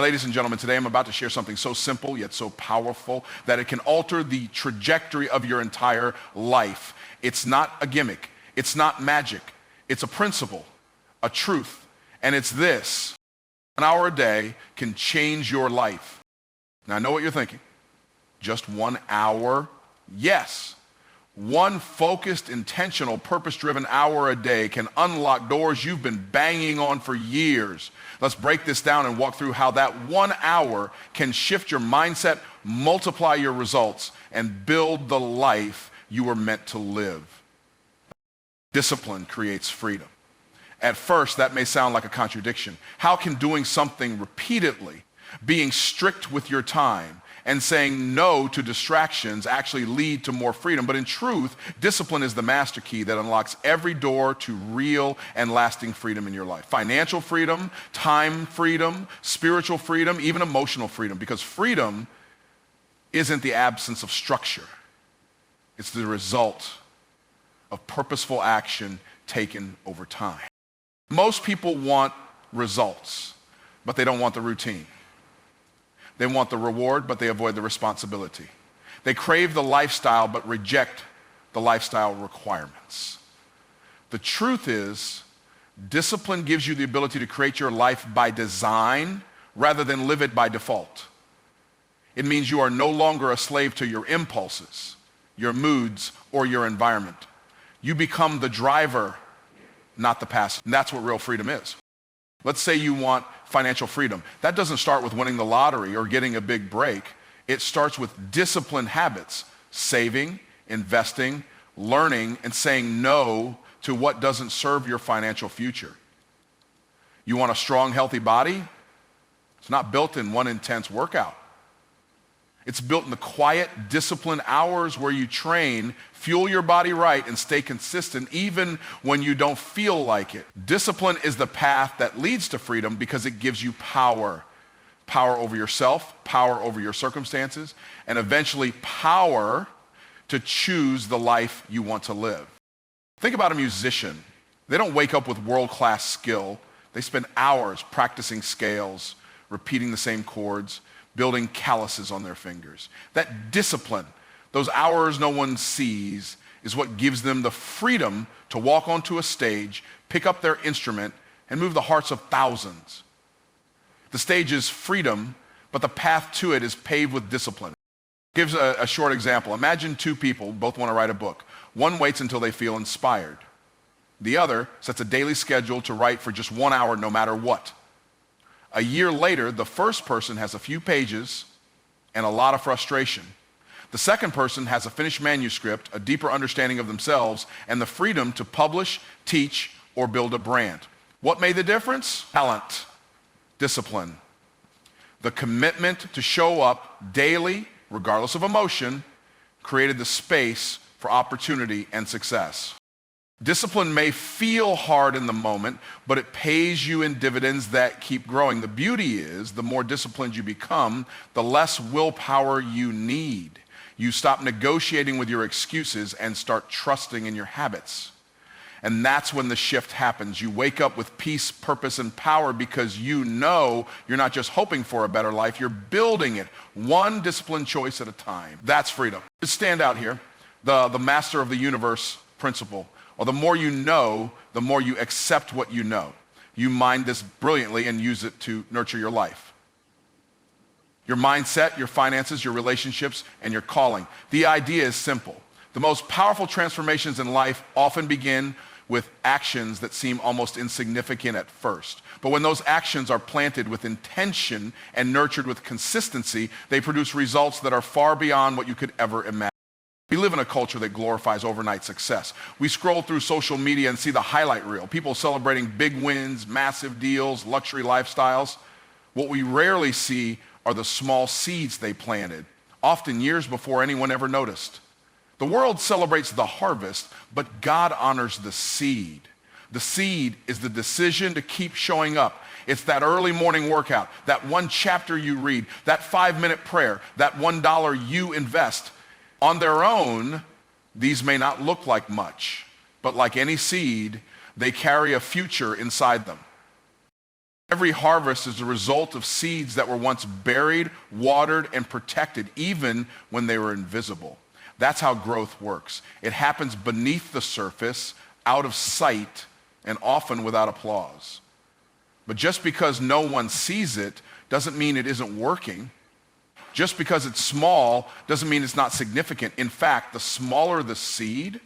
ladies and gentlemen, today I'm about to share something so simple yet so powerful that it can alter the trajectory of your entire life. It's not a gimmick. It's not magic. It's a principle, a truth. And it's this: an hour a day can change your life. Now, I know what you're thinking. Just 1 hour? Yes. One focused, intentional, purpose-driven hour a day can unlock doors you've been banging on for years. Let's break this down and walk through how that 1 hour can shift your mindset, multiply your results, and build the life you were meant to live. Discipline creates freedom. At first, that may sound like a contradiction. How can doing something repeatedly, being strict with your time, and saying no to distractions actually lead to more freedom? But in truth, discipline is the master key that unlocks every door to real and lasting freedom in your life. Financial freedom, time freedom, spiritual freedom, even emotional freedom. Because freedom isn't the absence of structure. It's the result of purposeful action taken over time. Most people want results, but they don't want the routine. They want the reward, but they avoid the responsibility. They crave the lifestyle, but reject the lifestyle requirements. The truth is, discipline gives you the ability to create your life by design rather than live it by default. It means you are no longer a slave to your impulses, your moods, or your environment. You become the driver, not the passenger. And that's what real freedom is. Let's say you want financial freedom. That doesn't start with winning the lottery or getting a big break. It starts with disciplined habits: saving, investing, learning, and saying no to what doesn't serve your financial future. You want a strong, healthy body? It's not built in one intense workout. It's built in the quiet, disciplined hours where you train, fuel your body right, and stay consistent even when you don't feel like it. Discipline is the path that leads to freedom because it gives you power. Power over yourself, power over your circumstances, and eventually power to choose the life you want to live. Think about a musician. They don't wake up with world-class skill. They spend hours practicing scales, repeating the same chords, building calluses on their fingers. That discipline, those hours no one sees, is what gives them the freedom to walk onto a stage, pick up their instrument, and move the hearts of thousands. The stage is freedom, but the path to it is paved with discipline. Gives a short example. Imagine two people, both want to write a book. One waits until they feel inspired. The other sets a daily schedule to write for just 1 hour no matter what. A year later, the first person has a few pages and a lot of frustration. The second person has a finished manuscript, a deeper understanding of themselves, and the freedom to publish, teach, or build a brand. What made the difference? Talent, discipline, the commitment to show up daily, regardless of emotion, created the space for opportunity and success. Discipline may feel hard in the moment, but it pays you in dividends that keep growing. The beauty is, the more disciplined you become, the less willpower you need. You stop negotiating with your excuses and start trusting in your habits. And that's when the shift happens. You wake up with peace, purpose, and power because you know you're not just hoping for a better life, you're building it one disciplined choice at a time. That's freedom. Just stand out here, the master of the universe principle. Or the more you know, the more you accept what you know. You mind this brilliantly and use it to nurture your life. Your mindset, your finances, your relationships, and your calling. The idea is simple. The most powerful transformations in life often begin with actions that seem almost insignificant at first. But when those actions are planted with intention and nurtured with consistency, they produce results that are far beyond what you could ever imagine. We live in a culture that glorifies overnight success. We scroll through social media and see the highlight reel, people celebrating big wins, massive deals, luxury lifestyles. What we rarely see are the small seeds they planted, often years before anyone ever noticed. The world celebrates the harvest, but God honors the seed. The seed is the decision to keep showing up. It's that early morning workout, that one chapter you read, that 5-minute prayer, that $1 you invest. On their own, these may not look like much, but like any seed, they carry a future inside them. Every harvest is the result of seeds that were once buried, watered, and protected, even when they were invisible. That's how growth works. It happens beneath the surface, out of sight, and often without applause. But just because no one sees it doesn't mean it isn't working. Just because it's small doesn't mean it's not significant. In fact, the smaller the seed,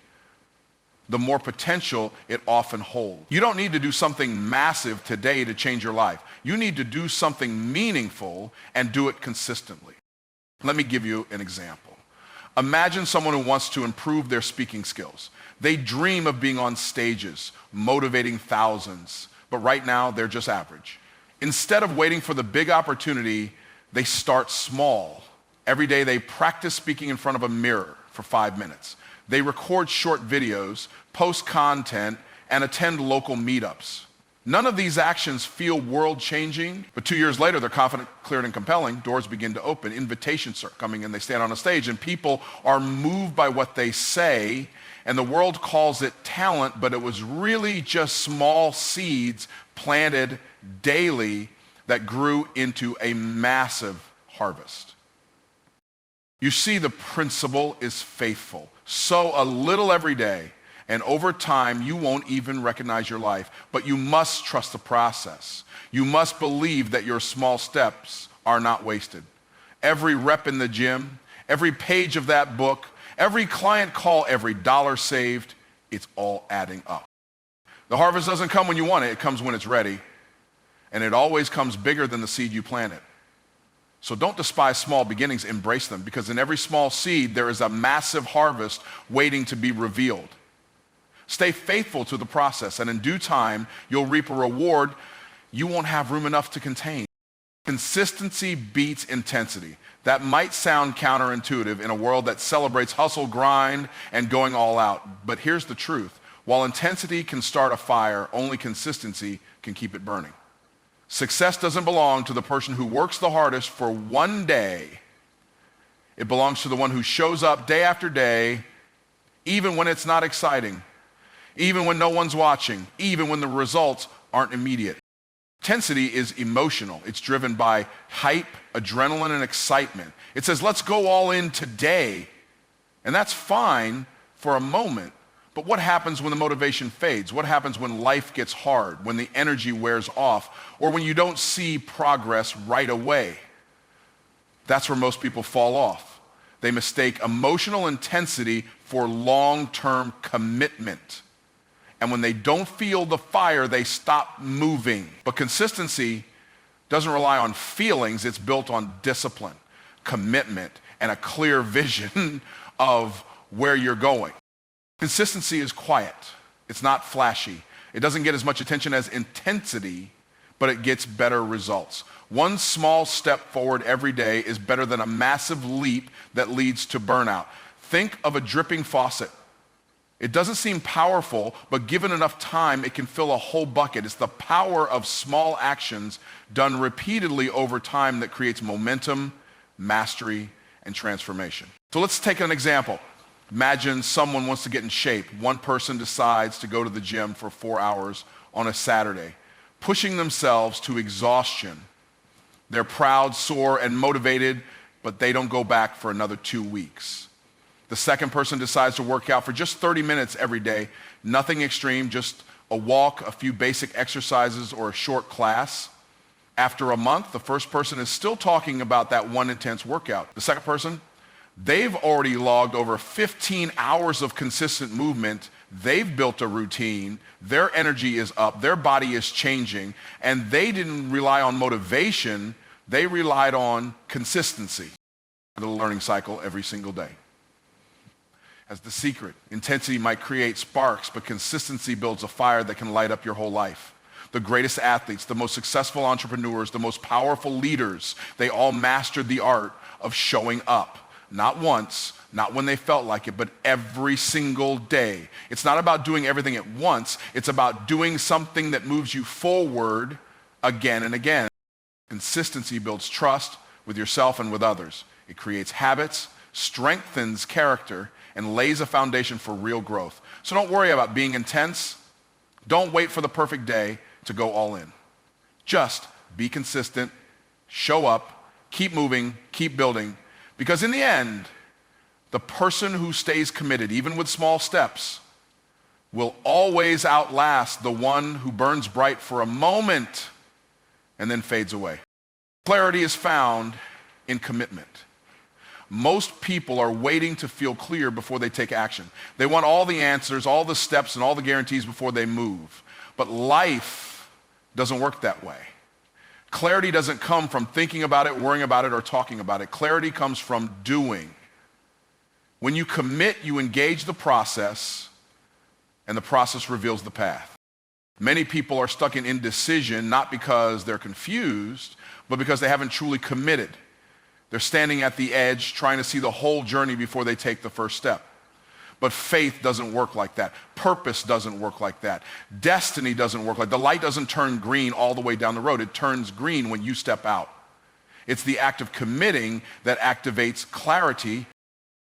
the more potential it often holds. You don't need to do something massive today to change your life. You need to do something meaningful and do it consistently. Let me give you an example. Imagine someone who wants to improve their speaking skills. They dream of being on stages, motivating thousands, but right now they're just average. Instead of waiting for the big opportunity, they start small. Every day they practice speaking in front of a mirror for 5 minutes. They record short videos, post content, and attend local meetups. None of these actions feel world-changing, but 2 years later, they're confident, clear, and compelling. Doors begin to open. Invitations start coming in. They stand on a stage, and people are moved by what they say, and the world calls it talent, but it was really just small seeds planted daily that grew into a massive harvest. You see, the principle is faithful. Sow a little every day, and over time, you won't even recognize your life. But you must trust the process. You must believe that your small steps are not wasted. Every rep in the gym, every page of that book, every client call, every dollar saved, it's all adding up. The harvest doesn't come when you want it. It comes when it's ready. And it always comes bigger than the seed you planted. So don't despise small beginnings, embrace them, because in every small seed, there is a massive harvest waiting to be revealed. Stay faithful to the process, and in due time, you'll reap a reward you won't have room enough to contain. Consistency beats intensity. That might sound counterintuitive in a world that celebrates hustle, grind, and going all out. But here's the truth. While intensity can start a fire, only consistency can keep it burning. Success doesn't belong to the person who works the hardest for one day. It belongs to the one who shows up day after day, even when it's not exciting, even when no one's watching, even when the results aren't immediate. Intensity is emotional. It's driven by hype, adrenaline, and excitement. It says, let's go all in today. And that's fine for a moment. But what happens when the motivation fades? What happens when life gets hard, when the energy wears off, or when you don't see progress right away? That's where most people fall off. They mistake emotional intensity for long-term commitment. And when they don't feel the fire, they stop moving. But consistency doesn't rely on feelings. It's built on discipline, commitment, and a clear vision of where you're going. Consistency is quiet. It's not flashy. It doesn't get as much attention as intensity, but it gets better results. One small step forward every day is better than a massive leap that leads to burnout. Think of a dripping faucet. It doesn't seem powerful, but given enough time, it can fill a whole bucket. It's the power of small actions done repeatedly over time that creates momentum, mastery, and transformation. So let's take an example. Imagine someone wants to get in shape. One person decides to go to the gym for 4 hours on a Saturday, pushing themselves to exhaustion. They're proud, sore, and motivated, but they don't go back for another 2 weeks. The second person decides to work out for just 30 minutes every day. Nothing extreme, just a walk, a few basic exercises, or a short class. After a month, the first person is still talking about that one intense workout. The second person, they've already logged over 15 hours of consistent movement. They've built a routine. Their energy is up. Their body is changing. And they didn't rely on motivation. They relied on consistency. The learning cycle every single day. As the secret, intensity might create sparks, but consistency builds a fire that can light up your whole life. The greatest athletes, the most successful entrepreneurs, the most powerful leaders, they all mastered the art of showing up. Not once, not when they felt like it, but every single day. It's not about doing everything at once. It's about doing something that moves you forward again and again. Consistency builds trust with yourself and with others. It creates habits, strengthens character, and lays a foundation for real growth. So don't worry about being intense. Don't wait for the perfect day to go all in. Just be consistent, show up, keep moving, keep building. Because in the end, the person who stays committed, even with small steps, will always outlast the one who burns bright for a moment and then fades away. Clarity is found in commitment. Most people are waiting to feel clear before they take action. They want all the answers, all the steps, and all the guarantees before they move. But life doesn't work that way. Clarity doesn't come from thinking about it, worrying about it, or talking about it. Clarity comes from doing. When you commit, you engage the process, and the process reveals the path. Many people are stuck in indecision, not because they're confused, but because they haven't truly committed. They're standing at the edge, trying to see the whole journey before they take the first step. But faith doesn't work like that. Purpose doesn't work like that. Destiny doesn't work like that. The light doesn't turn green all the way down the road. It turns green when you step out. It's the act of committing that activates clarity.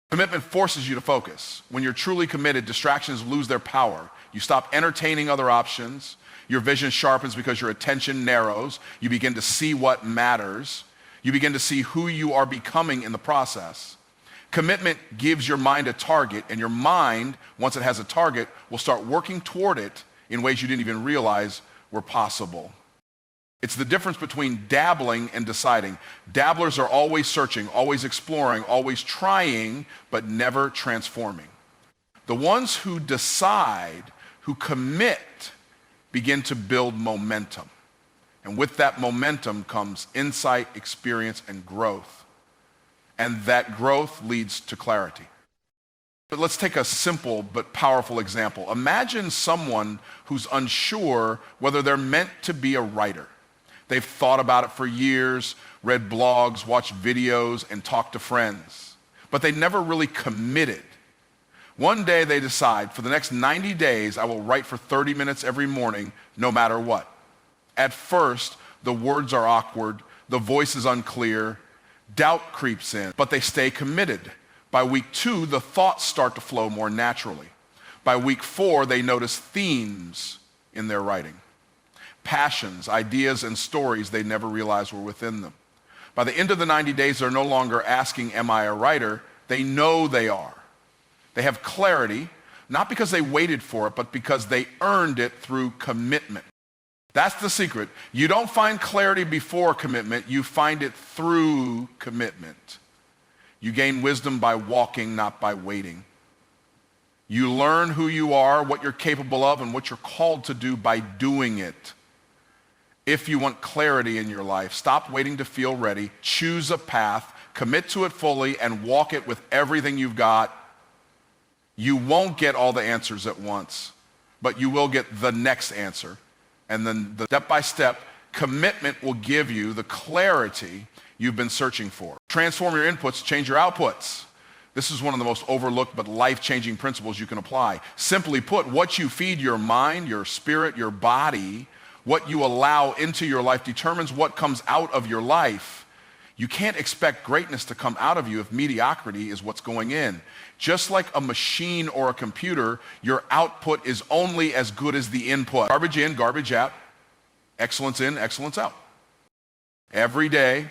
Commitment forces you to focus. When you're truly committed, distractions lose their power. You stop entertaining other options. Your vision sharpens because your attention narrows. You begin to see what matters. You begin to see who you are becoming in the process. Commitment gives your mind a target, and your mind, once it has a target, will start working toward it in ways you didn't even realize were possible. It's the difference between dabbling and deciding. Dabblers are always searching, always exploring, always trying, but never transforming. The ones who decide, who commit, begin to build momentum. And with that momentum comes insight, experience, and growth. And that growth leads to clarity. But let's take a simple but powerful example. Imagine someone who's unsure whether they're meant to be a writer. They've thought about it for years, read blogs, watched videos, and talked to friends. But they never really committed. One day they decide, for the next 90 days, I will write for 30 minutes every morning, no matter what. At first, the words are awkward, the voice is unclear, doubt creeps in, but they stay committed. By week 2, the thoughts start to flow more naturally. By week 4, they notice themes in their writing. Passions, ideas, and stories they never realized were within them. By the end of the 90 days, they're no longer asking, am I a writer? They know they are. They have clarity, not because they waited for it, but because they earned it through commitment. That's the secret. You don't find clarity before commitment, you find it through commitment. You gain wisdom by walking, not by waiting. You learn who you are, what you're capable of, and what you're called to do by doing it. If you want clarity in your life, stop waiting to feel ready, choose a path, commit to it fully, and walk it with everything you've got. You won't get all the answers at once, but you will get the next answer. And then the step-by-step commitment will give you the clarity you've been searching for. Transform your inputs, change your outputs. This is one of the most overlooked but life-changing principles you can apply. Simply put, what you feed your mind, your spirit, your body, what you allow into your life determines what comes out of your life. You can't expect greatness to come out of you if mediocrity is what's going in. Just like a machine or a computer, your output is only as good as the input. Garbage in, garbage out. Excellence in, excellence out. Every day,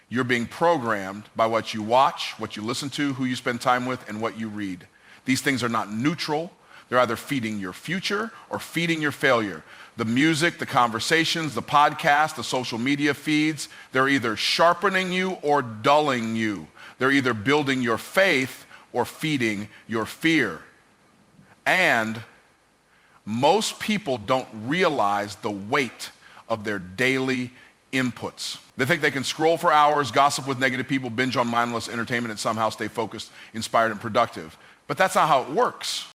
you're being programmed by what you watch, what you listen to, who you spend time with, and what you read. These things are not neutral. They're either feeding your future or feeding your failure. The music, the conversations, the podcast, the social media feeds, they're either sharpening you or dulling you. They're either building your faith or feeding your fear. And most people don't realize the weight of their daily inputs. They think they can scroll for hours, gossip with negative people, binge on mindless entertainment, and somehow stay focused, inspired, and productive. But that's not how it works.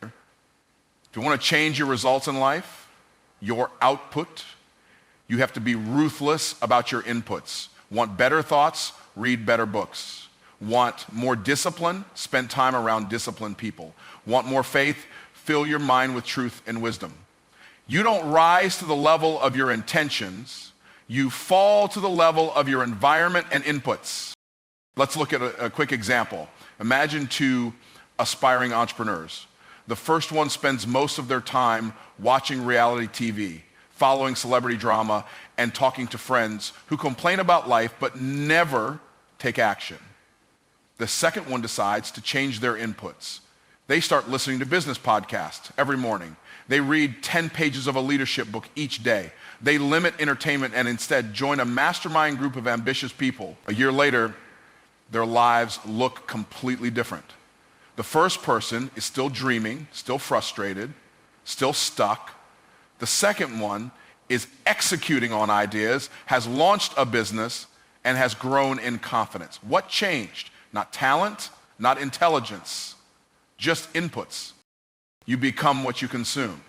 If you want to change your results in life, your output, you have to be ruthless about your inputs. Want better thoughts? Read better books. Want more discipline? Spend time around disciplined people. Want more faith? Fill your mind with truth and wisdom. You don't rise to the level of your intentions. You fall to the level of your environment and inputs. Let's look at a quick example. Imagine two aspiring entrepreneurs. The first one spends most of their time watching reality TV, following celebrity drama, and talking to friends who complain about life but never take action. The second one decides to change their inputs. They start listening to business podcasts every morning. They read 10 pages of a leadership book each day. They limit entertainment and instead join a mastermind group of ambitious people. A year later, their lives look completely different. The first person is still dreaming, still frustrated, still stuck. The second one is executing on ideas, has launched a business, and has grown in confidence. What changed? Not talent, not intelligence, just inputs. You become what you consume.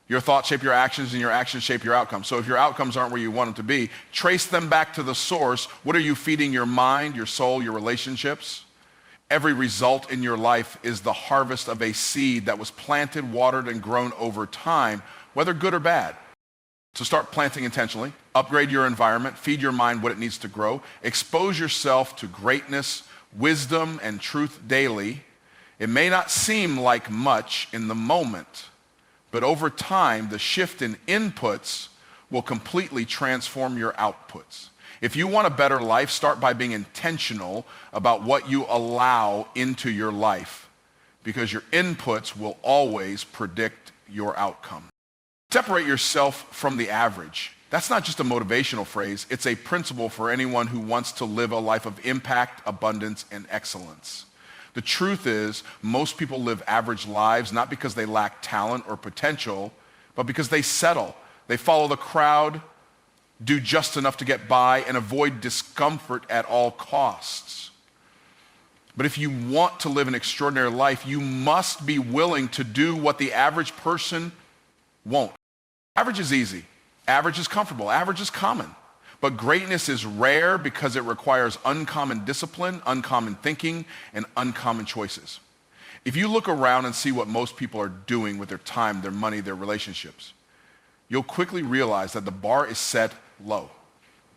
Your thoughts shape your actions, and your actions shape your outcomes. So if your outcomes aren't where you want them to be, trace them back to the source. What are you feeding your mind, your soul, your relationships? Every result in your life is the harvest of a seed that was planted, watered, and grown over time, whether good or bad. So start planting intentionally, upgrade your environment, feed your mind what it needs to grow, expose yourself to greatness, wisdom, and truth daily. It may not seem like much in the moment, but over time, the shift in inputs will completely transform your outputs. If you want a better life, start by being intentional about what you allow into your life, because your inputs will always predict your outcome. Separate yourself from the average. That's not just a motivational phrase. It's a principle for anyone who wants to live a life of impact, abundance, and excellence. The truth is, most people live average lives not because they lack talent or potential, but because they settle. They follow the crowd, do just enough to get by, and avoid discomfort at all costs. But if you want to live an extraordinary life, you must be willing to do what the average person won't. Average is easy. Average is comfortable. Average is common. But greatness is rare because it requires uncommon discipline, uncommon thinking, and uncommon choices. If you look around and see what most people are doing with their time, their money, their relationships, you'll quickly realize that the bar is set low.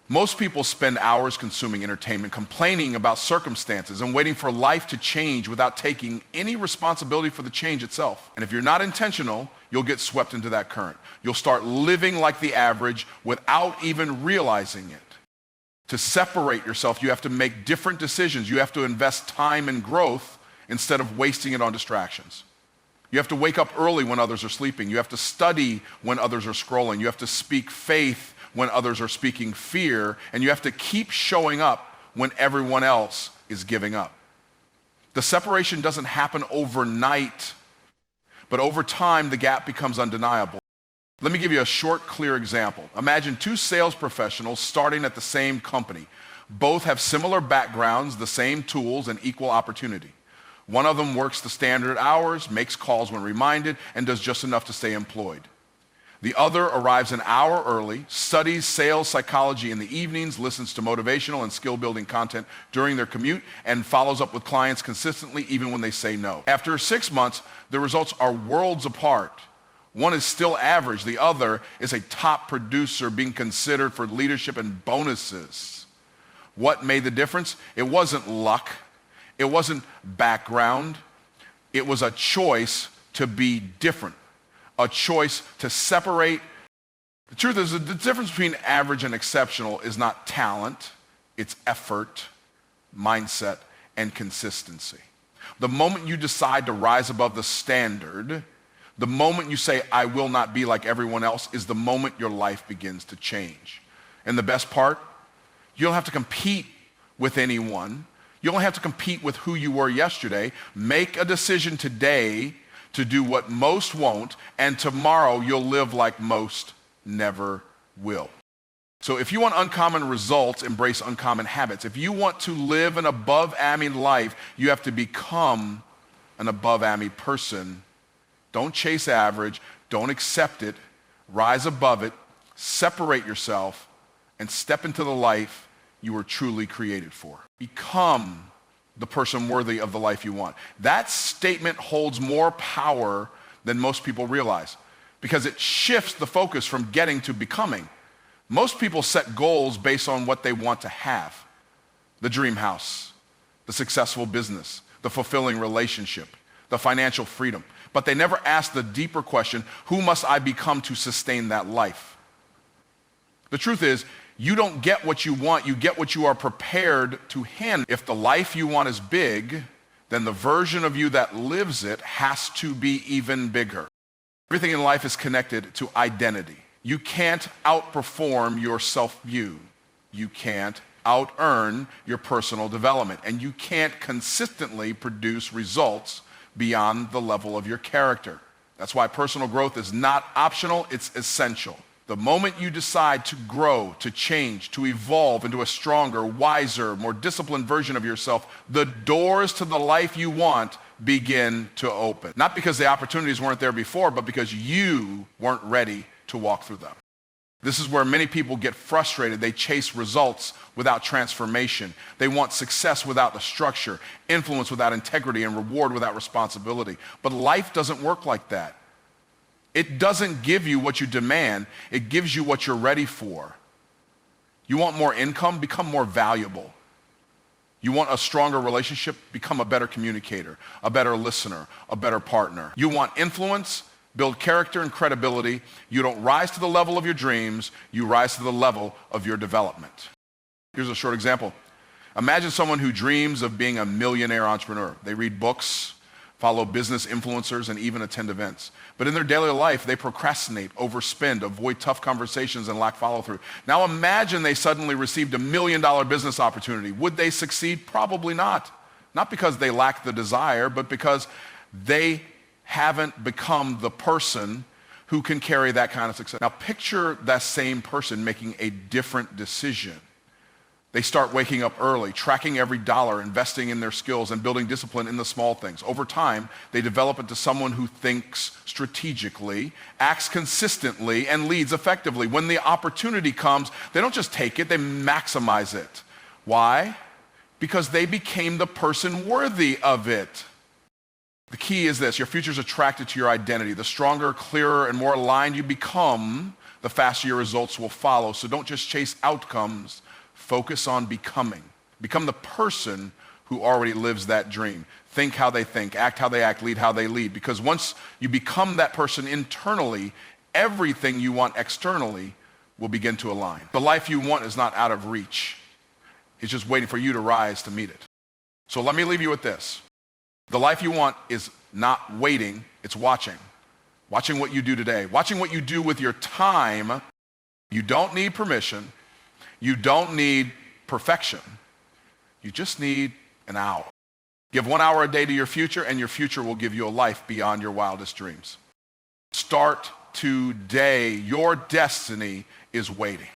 Most people spend hours consuming entertainment, complaining about circumstances, and waiting for life to change without taking any responsibility for the change itself. And if you're not intentional, you'll get swept into that current. You'll start living like the average without even realizing it. To separate yourself, you have to make different decisions. You have to invest time in growth instead of wasting it on distractions. You have to wake up early when others are sleeping. You have to study when others are scrolling. You have to speak faith when others are speaking fear. And you have to keep showing up when everyone else is giving up. The separation doesn't happen overnight, but over time, the gap becomes undeniable. Let me give you a short, clear example. Imagine two sales professionals starting at the same company. Both have similar backgrounds, the same tools, and equal opportunity. One of them works the standard hours, makes calls when reminded, and does just enough to stay employed. The other arrives an hour early, studies sales psychology in the evenings, listens to motivational and skill-building content during their commute, and follows up with clients consistently even when they say no. After 6 months, the results are worlds apart. One is still average. The other is a top producer being considered for leadership and bonuses. What made the difference? It wasn't luck. It wasn't background. It was a choice to be different, a choice to separate. The truth is, the difference between average and exceptional is not talent, it's effort, mindset, and consistency. The moment you decide to rise above the standard, the moment you say, I will not be like everyone else, is the moment your life begins to change. And the best part, you don't have to compete with anyone. You only have to compete with who you were yesterday. Make a decision today to do what most won't, and tomorrow you'll live like most never will. So if you want uncommon results, embrace uncommon habits. If you want to live an above-AMI life, you have to become an above-AMI person. Don't chase average. Don't accept it. Rise above it. Separate yourself and step into the life you were truly created for. Become the person worthy of the life you want. That statement holds more power than most people realize because it shifts the focus from getting to becoming. Most people set goals based on what they want to have. The dream house, the successful business, the fulfilling relationship, the financial freedom. but they never ask the deeper question, who must I become to sustain that life? The truth is, you don't get what you want, you get what you are prepared to handle. If the life you want is big, then the version of you that lives it has to be even bigger. Everything in life is connected to identity. You can't outperform your self-view. You can't out-earn your personal development. And you can't consistently produce results beyond the level of your character. That's why personal growth is not optional, it's essential. The moment you decide to grow, to change, to evolve into a stronger, wiser, more disciplined version of yourself, the doors to the life you want begin to open. Not because the opportunities weren't there before, but because you weren't ready to walk through them. This is where many people get frustrated. They chase results without transformation. They want success without the structure, influence without integrity, and reward without responsibility. But life doesn't work like that. It doesn't give you what you demand. It gives you what you're ready for. You want more income? Become more valuable. You want a stronger relationship? Become a better communicator, a better listener, a better partner. You want influence? Build character and credibility. You don't rise to the level of your dreams. You rise to the level of your development. Here's a short example. Imagine someone who dreams of being a millionaire entrepreneur. They read books, follow business influencers, and even attend events. But in their daily life, they procrastinate, overspend, avoid tough conversations, and lack follow-through. Now imagine they suddenly received $1 million business opportunity. Would they succeed? Probably not. Not because they lack the desire, but because they haven't become the person who can carry that kind of success. Now picture that same person making a different decision. They start waking up early, tracking every dollar, investing in their skills, and building discipline in the small things. Over time, they develop into someone who thinks strategically, acts consistently, and leads effectively. When the opportunity comes, they don't just take it, they maximize it. Why? Because they became the person worthy of it. The key is this: your future is attracted to your identity. The stronger, clearer, and more aligned you become, the faster your results will follow. So don't just chase outcomes. Focus on becoming. Become the person who already lives that dream. Think how they think, act how they act, lead how they lead. Because once you become that person internally, everything you want externally will begin to align. The life you want is not out of reach. It's just waiting for you to rise to meet it. So let me leave you with this. The life you want is not waiting, it's watching. Watching what you do today. Watching what you do with your time. You don't need permission. You don't need perfection. You just need an hour. Give 1 hour a day to your future, and your future will give you a life beyond your wildest dreams. Start today. Your destiny is waiting.